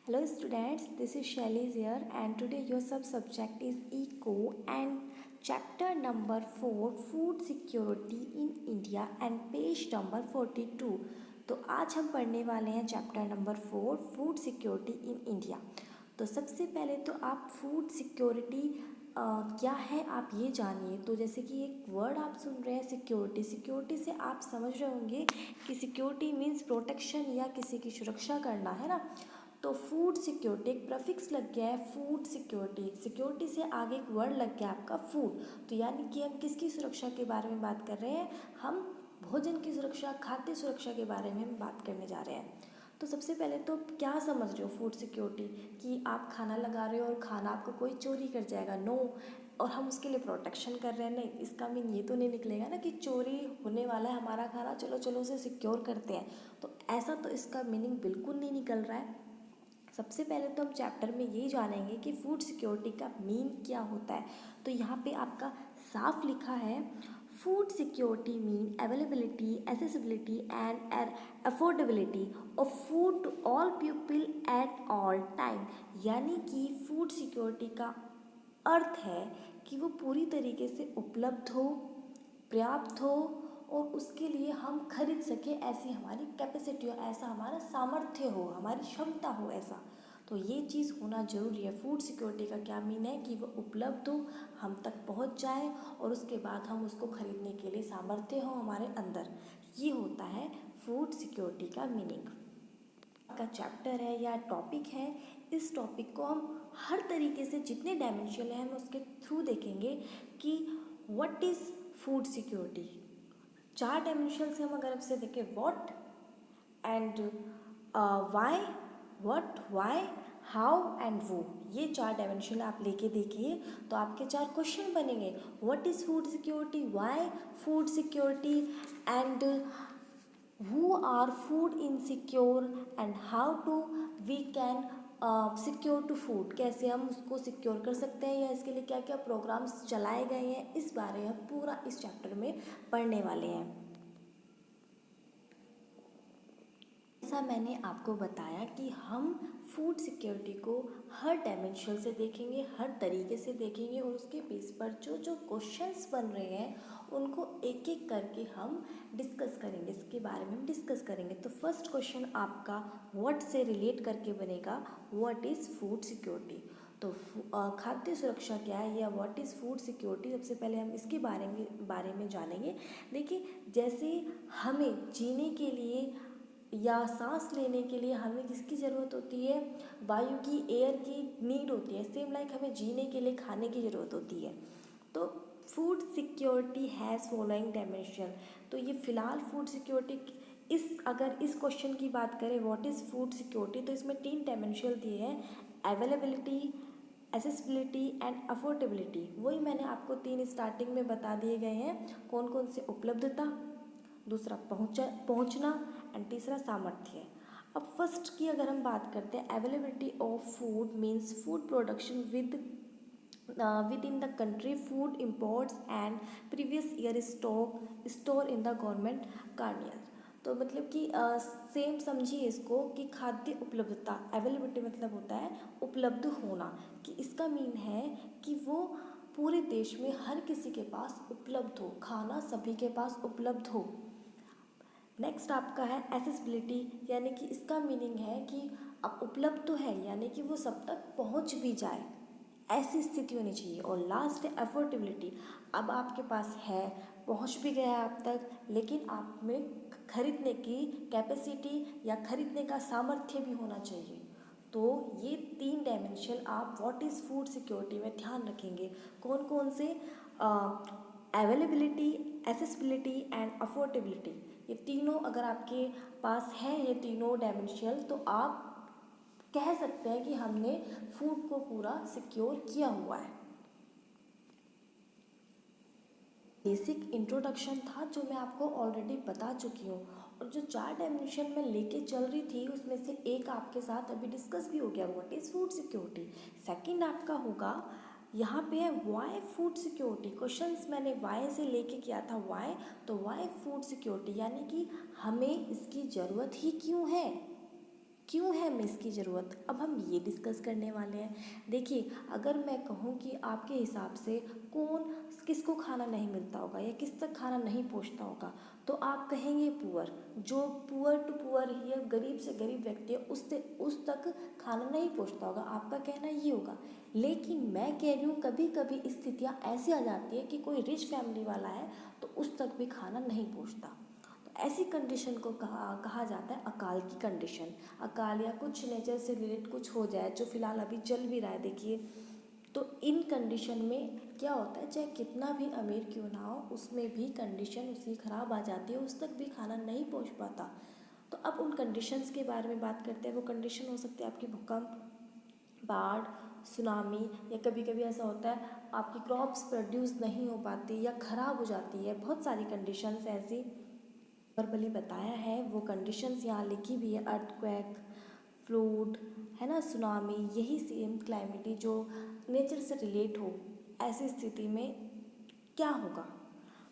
Hello students, this is Shelly here and today your subject is Eco and chapter number 4 Food Security in India and page number 42। तो आज हम पढ़ने वाले हैं chapter number 4 food security in India. तो सबसे पहले तो आप फूड सिक्योरिटी क्या है आप ये जानिए। तो जैसे कि एक वर्ड आप सुन रहे हैं सिक्योरिटी, सिक्योरिटी से आप समझ रहे होंगे कि सिक्योरिटी मीन्स प्रोटेक्शन या किसी की सुरक्षा करना, है ना। तो फूड सिक्योरिटी एक प्रफिक्स लग गया है, फूड सिक्योरिटी, सिक्योरिटी से आगे एक वर्ड लग गया आपका फूड। तो यानी कि हम किसकी सुरक्षा के बारे में बात कर रहे हैं, हम भोजन की सुरक्षा, खाद्य सुरक्षा के बारे में हम बात करने जा रहे हैं। तो सबसे पहले तो क्या समझ रहे हो फूड सिक्योरिटी, कि आप खाना लगा रहे हो और खाना आपको कोई चोरी कर जाएगा, नो, और हम उसके लिए प्रोटेक्शन कर रहे हैं, नहीं। इसका मीन ये तो नहीं निकलेगा ना कि चोरी होने वाला है हमारा खाना, चलो चलो उसे सिक्योर करते हैं। तो ऐसा तो इसका मीनिंग बिल्कुल नहीं निकल रहा है। सबसे पहले तो हम चैप्टर में यही जानेंगे कि फूड सिक्योरिटी का मीन क्या होता है। तो यहाँ पे आपका साफ लिखा है, food security mean availability, accessibility and affordability of food to all people at all time. यानी कि फूड सिक्योरिटी का अर्थ है कि वो पूरी तरीके से उपलब्ध हो, पर्याप्त हो और उसके लिए हम खरीद सकें, ऐसी हमारी कैपेसिटी हो, ऐसा हमारा सामर्थ्य हो, हमारी क्षमता हो, ऐसा। तो ये चीज़ होना ज़रूरी है। फूड सिक्योरिटी का क्या मीन है कि वो उपलब्ध हो, हम तक पहुंच जाए और उसके बाद हम उसको खरीदने के लिए सामर्थ्य हो हमारे अंदर। ये होता है फूड सिक्योरिटी का मीनिंग। का चैप्टर है या टॉपिक है, इस टॉपिक को हम हर तरीके से जितने डायमेंशन है हम उसके थ्रू देखेंगे कि what is food security. 4 dimension से हम अगर आपसे देखें, what and why, what, why, how and who, ये 4 डायमेंशन आप लेके देखिए तो आपके 4 क्वेश्चन बनेंगे। What is food security, why food security and who are food insecure and how to we can secure to food, कैसे हम उसको सिक्योर कर सकते हैं या इसके लिए क्या क्या प्रोग्राम्स चलाए गए हैं, इस बारे में पूरा इस चैप्टर में पढ़ने वाले हैं। जैसा मैंने आपको बताया कि हम फूड सिक्योरिटी को हर डायमेंशन से देखेंगे, हर तरीके से देखेंगे और उसके बेस पर जो जो क्वेश्चंस बन रहे हैं उनको एक एक करके हम डिस्कस करेंगे, इसके बारे में हम डिस्कस करेंगे। तो फर्स्ट क्वेश्चन आपका व्हाट से रिलेट करके बनेगा, व्हाट इज़ फूड सिक्योरिटी। तो खाद्य सुरक्षा क्या है या व्हाट इज़ फूड सिक्योरिटी, सबसे पहले हम इसके बारे में जानेंगे। देखिए, जैसे हमें जीने के लिए या सांस लेने के लिए हमें किसकी ज़रूरत होती है, वायु की, एयर की नीड होती है, सेम लाइक हमें जीने के लिए खाने की ज़रूरत होती है। तो food security has following dimension. तो ये फ़िलहाल फूड सिक्योरिटी अगर इस क्वेश्चन की बात करें व्हाट इज़ फूड सिक्योरिटी, तो इसमें 3 डायमेंशन दिए हैं, अवेलेबिलिटी, एसेसिबिलिटी एंड अफोर्डेबिलिटी। वही मैंने आपको 3 स्टार्टिंग में बता दिए गए हैं, कौन कौन से, उपलब्धता, दूसरा पहुंचना एंड तीसरा सामर्थ्य। अब फर्स्ट की अगर हम बात करते हैं, availability of food means food production within the country, food imports and previous year store in the government कार्नियर। तो मतलब कि सेम समझिए इसको कि खाद्य उपलब्धता, अवेलेबिलिटी मतलब होता है उपलब्ध होना, कि इसका मीन है कि वो पूरे देश में हर किसी के पास उपलब्ध हो, खाना सभी के पास उपलब्ध हो। नेक्स्ट आपका है एसेसिबिलिटी, यानी कि इसका मीनिंग है कि अब उपलब्ध तो है यानी कि वो सब तक पहुंच भी जाए, ऐसी स्थिति होनी चाहिए। और लास्ट है अफोर्डेबिलिटी, अब आपके पास है, पहुंच भी गया है आप तक, लेकिन आप में खरीदने की कैपेसिटी या खरीदने का सामर्थ्य भी होना चाहिए। तो ये 3 डायमेंशन आप व्हाट इज़ फूड सिक्योरिटी में ध्यान रखेंगे। कौन कौन से, अवेलेबिलिटी, एसेसिबिलिटी एंड अफोर्डेबिलिटी, ये तीनों अगर आपके पास हैं, ये तीनों डायमेंशन, तो आप कह सकते हैं कि हमने फूड को पूरा सिक्योर किया हुआ है। बेसिक इंट्रोडक्शन था जो मैं आपको ऑलरेडी बता चुकी हूँ, और जो 4 डायमेंशन में लेके चल रही थी उसमें से एक आपके साथ अभी डिस्कस भी हो गया, what is food security. Second आपका होगा, यहाँ पे है वाई फूड सिक्योरिटी। क्वेश्चंस मैंने वाई से लेके किया था, वाई, तो वाई फूड सिक्योरिटी यानी कि हमें इसकी ज़रूरत ही क्यों है, क्यों है मेस की ज़रूरत, अब हम ये डिस्कस करने वाले हैं। देखिए, अगर मैं कहूँ कि आपके हिसाब से कौन किसको खाना नहीं मिलता होगा या किस तक खाना नहीं पहुँचता होगा, तो आप कहेंगे पुअर। जो पुअर टू पुअर ही है, गरीब से गरीब व्यक्ति है, उससे उस तक खाना नहीं पहुँचता होगा, आपका कहना ये होगा। लेकिन मैं कह रही हूँ कभी कभी स्थितियाँ ऐसी आ जाती है कि कोई रिच फैमिली वाला है तो उस तक भी खाना नहीं पहुँचता। ऐसी कंडीशन को कहा जाता है अकाल की कंडीशन। अकाल या कुछ नेचर से रिलेटेड कुछ हो जाए, जो फिलहाल अभी चल भी रहा है, देखिए। तो इन कंडीशन में क्या होता है, चाहे कितना भी अमीर क्यों ना हो, उसमें भी कंडीशन उसकी ख़राब आ जाती है, उस तक भी खाना नहीं पहुंच पाता। तो अब उन कंडीशंस के बारे में बात करते हैं। वो कंडीशन हो सकती है आपकी भूकंप, बाढ़, सुनामी, या कभी कभी ऐसा होता है आपकी क्रॉप्स प्रोड्यूस नहीं हो पाती या ख़राब हो जाती है। बहुत सारी कंडीशंस ऐसी वर्बली बताया है, वो कंडीशंस यहाँ लिखी भी है। अर्थक्वेक, फ्लूड, है ना, सुनामी, यही सेम क्लाइमेटी जो नेचर से रिलेट हो। ऐसी स्थिति में क्या होगा,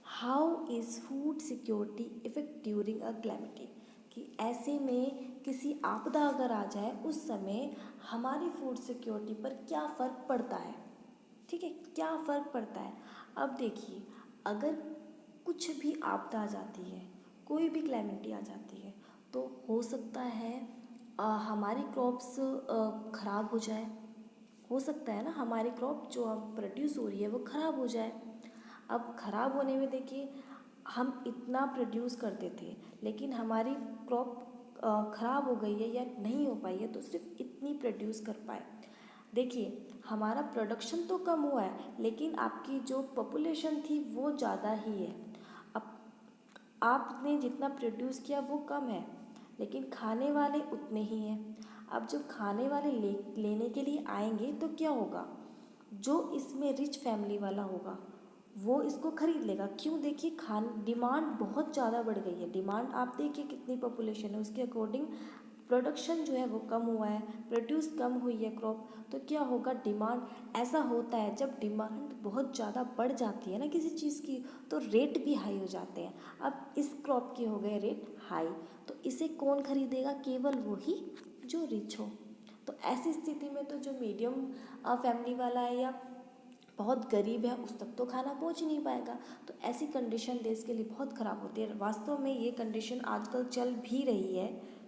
how is food security effect during a calamity, कि ऐसे में किसी आपदा अगर आ जाए उस समय हमारी फूड सिक्योरिटी पर क्या फ़र्क पड़ता है। ठीक है, क्या फ़र्क पड़ता है। अब देखिए, अगर कुछ भी आपदा आ जाती है, कोई भी क्लैमिटी आ जाती है, तो हो सकता है हमारी क्रॉप्स ख़राब हो जाए। हो सकता है ना, हमारी क्रॉप जो अब प्रोड्यूस हो रही है वो ख़राब हो जाए। अब ख़राब होने में देखिए, हम इतना प्रोड्यूस करते थे लेकिन हमारी क्रॉप ख़राब हो गई है या नहीं हो पाई है, तो सिर्फ इतनी प्रोड्यूस कर पाए। देखिए, हमारा प्रोडक्शन तो कम हुआ है लेकिन आपकी जो पॉपुलेशन थी वो ज़्यादा ही है। अब आपने जितना प्रोड्यूस किया वो कम है लेकिन खाने वाले उतने ही हैं। अब जब खाने वाले लेने के लिए आएंगे तो क्या होगा, जो इसमें रिच फैमिली वाला होगा वो इसको खरीद लेगा। क्यों, देखिए, डिमांड बहुत ज़्यादा बढ़ गई है। डिमांड आप देखिए कितनी पॉपुलेशन है, उसके अकॉर्डिंग प्रोडक्शन जो है वो कम हुआ है, प्रोड्यूस कम हुई है क्रॉप। तो क्या होगा, डिमांड, ऐसा होता है जब डिमांड बहुत ज़्यादा बढ़ जाती है ना किसी चीज़ की, तो रेट भी हाई हो जाते हैं। अब इस क्रॉप के हो गए रेट हाई, तो इसे कौन खरीदेगा, केवल वही जो रिच हो। तो ऐसी स्थिति में तो जो मीडियम फैमिली वाला है या बहुत गरीब है उस तक तो खाना पहुंच ही नहीं पाएगा। तो ऐसी कंडीशन देश के लिए बहुत ख़राब होती है। वास्तव में ये कंडीशन आजकल चल भी रही है।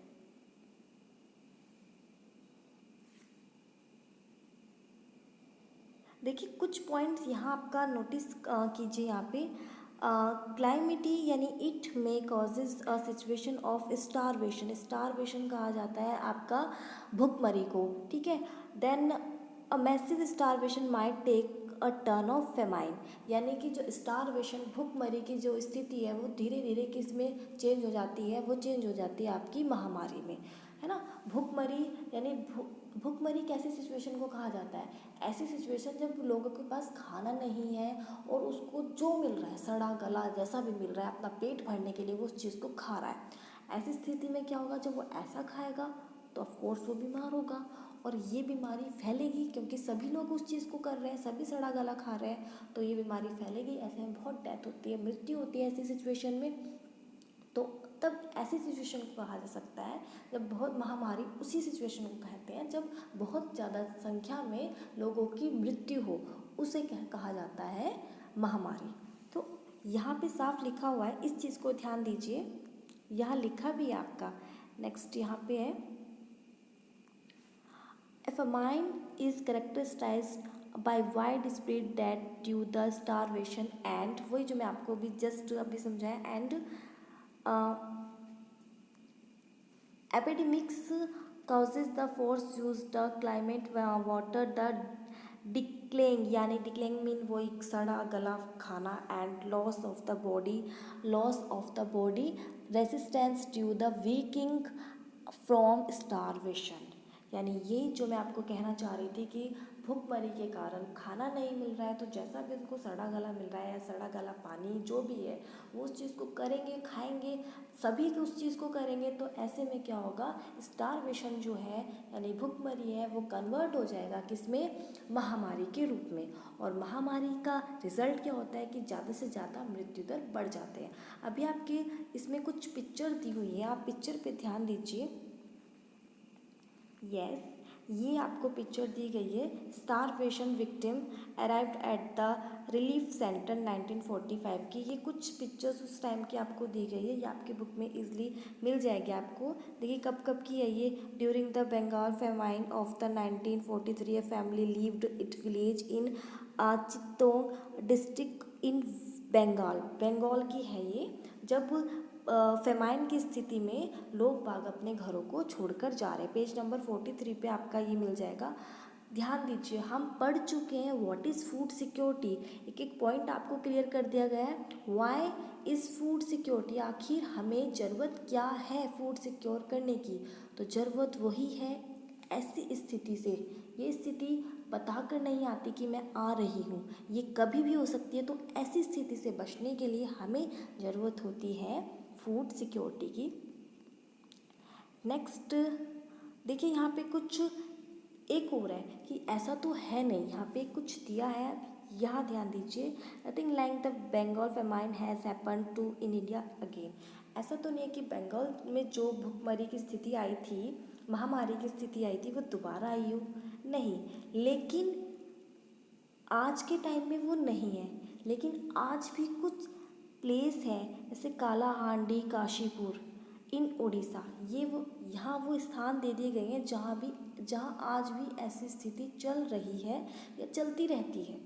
देखिए, कुछ पॉइंट्स यहाँ आपका नोटिस कीजिए। यहाँ पे क्लाइमेटी यानी it may causes a situation of starvation. Starvation कहा जाता है आपका भुखमरी को। ठीक है, then a massive starvation might take a turn of famine, यानी कि जो स्टारवेशन भुखमरी की जो स्थिति है वो धीरे धीरे किस में चेंज हो जाती है, वो चेंज हो जाती है आपकी महामारी में, है ना। भुखमरी यानी भुखमरी कैसी सिचुएशन को कहा जाता है, ऐसी सिचुएशन जब लोगों के पास खाना नहीं है और उसको जो मिल रहा है, सड़ा गला जैसा भी मिल रहा है, अपना पेट भरने के लिए वो उस चीज़ को खा रहा है। ऐसी स्थिति में क्या होगा, जब वो ऐसा खाएगा तो ऑफकोर्स वो बीमार होगा और ये बीमारी फैलेगी, क्योंकि सभी लोग उस चीज़ को कर रहे हैं, सभी सड़ा गला खा रहे हैं, तो ये बीमारी फैलेगी। ऐसे में बहुत डेथ होती है, मृत्यु होती है ऐसी सिचुएशन में। तो तब ऐसी सिचुएशन को कहा जा सकता है जब बहुत महामारी, उसी सिचुएशन को कहते हैं जब बहुत ज़्यादा संख्या में लोगों की मृत्यु हो, उसे कहा जाता है महामारी। तो यहाँ पे साफ लिखा हुआ है, इस चीज़ को ध्यान दीजिए। यहाँ लिखा भी है आपका, नेक्स्ट यहाँ पे है, A famine is characterized by widespread death due the starvation and, वही जो मैं आपको भी जस्ट अभी समझाया, and epidemics causes the force used the climate water the decaying, यानी decaying मीन वो एक सड़ा गला खाना, and loss of the body resistance due the weakening from starvation। यानी ये जो मैं आपको कहना चाह रही थी कि भूखमरी के कारण खाना नहीं मिल रहा है, तो जैसा भी उनको सड़ा गला मिल रहा है या सड़ा गला पानी जो भी है वो उस चीज़ को करेंगे, खाएंगे, सभी उस चीज़ को करेंगे। तो ऐसे में क्या होगा, स्टारवेशन जो है यानी भूखमरी है वो कन्वर्ट हो जाएगा किसमें, महामारी के रूप में। और महामारी का रिजल्ट क्या होता है कि ज़्यादा से ज़्यादा मृत्यु दर बढ़ जाते हैं। अभी आपके इसमें कुछ पिक्चर दी हुई है, आप पिक्चर पे ध्यान दीजिए। यस, ये आपको पिक्चर दी गई है। Starvation victim arrived at the relief centre 1945 की। ये कुछ पिक्चर्स उस टाइम की आपको दी गई है, ये आपकी बुक में इजली मिल जाएगी आपको। देखिए कब कब की है ये। During the Bengal famine of the 1943 a family lived it village in Chittagong district in Bengal. Bengal की है ये। जब फेमाइन की स्थिति में लोग बाग अपने घरों को छोड़कर जा रहे हैं। पेज नंबर 43 पे आपका ये मिल जाएगा। ध्यान दीजिए, हम पढ़ चुके हैं व्हाट इज़ फूड सिक्योरिटी। एक एक पॉइंट आपको क्लियर कर दिया गया है। व्हाई इज़ फूड सिक्योरिटी, आखिर हमें ज़रूरत क्या है फूड सिक्योर करने की। तो ज़रूरत वही है ऐसी स्थिति से। ये स्थिति बता कर नहीं आती कि मैं आ रही हूँ, ये कभी भी हो सकती है। तो ऐसी स्थिति से बचने के लिए हमें ज़रूरत होती है फूड सिक्योरिटी की। नेक्स्ट देखिए यहाँ पे कुछ एक और है कि ऐसा तो है नहीं, यहाँ पे कुछ दिया है, यहाँ ध्यान दीजिए। Nothing like the Bengal famine has happen to in India again. ऐसा तो नहीं है कि बंगाल में जो भुखमरी की स्थिति आई थी, महामारी की स्थिति आई थी, वो दोबारा आई हो, नहीं। लेकिन आज के टाइम में वो नहीं है। लेकिन आज भी कुछ प्लेस हैं जैसे कालाहांडी, काशीपुर इन उड़ीसा, ये वो यहाँ वो स्थान दे दिए गए हैं जहाँ आज भी ऐसी स्थिति चल रही है या चलती रहती है।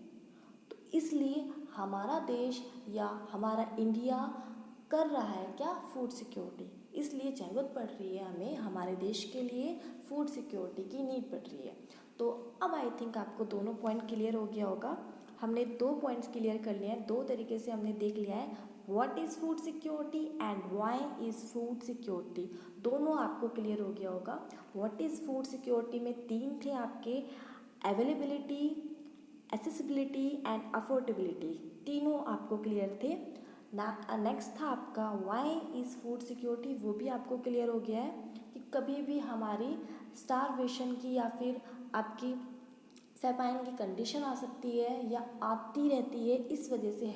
तो इसलिए हमारा देश या हमारा इंडिया कर रहा है क्या, फूड सिक्योरिटी। इसलिए ज़रूरत पड़ रही है हमें, हमारे देश के लिए फूड सिक्योरिटी की नीड पड़ रही है। तो अब आई थिंक आपको दोनों पॉइंट क्लियर हो गया होगा। हमने 2 पॉइंट्स क्लियर कर लिए हैं, 2 तरीके से हमने देख लिया है what is food security and why is food security. दोनों आपको क्लियर हो गया होगा। व्हाट इज़ फूड सिक्योरिटी में 3 थे आपके, अवेलेबिलिटी, एसेसिबिलिटी एंड अफोर्डेबिलिटी, तीनों आपको क्लियर थे ना। नेक्स्ट था आपका व्हाई इज़ फूड सिक्योरिटी, वो भी आपको क्लियर हो गया है कि कभी भी हमारी स्टारवेशन की या फिर आपकी फेमाइन की कंडीशन आ सकती है या आती रहती है, इस वजह से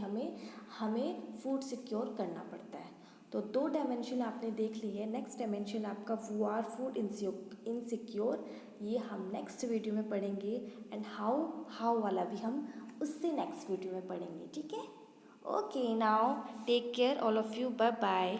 हमें फूड सिक्योर करना पड़ता है। तो 2 डायमेंशन आपने देख ली है। नेक्स्ट डायमेंशन आपका आर फूड इनसिक्योर, ये हम नेक्स्ट वीडियो में पढ़ेंगे। एंड हाउ वाला भी हम उससे नेक्स्ट वीडियो में पढ़ेंगे, ठीक है। Okay, now take care all of you, bye bye.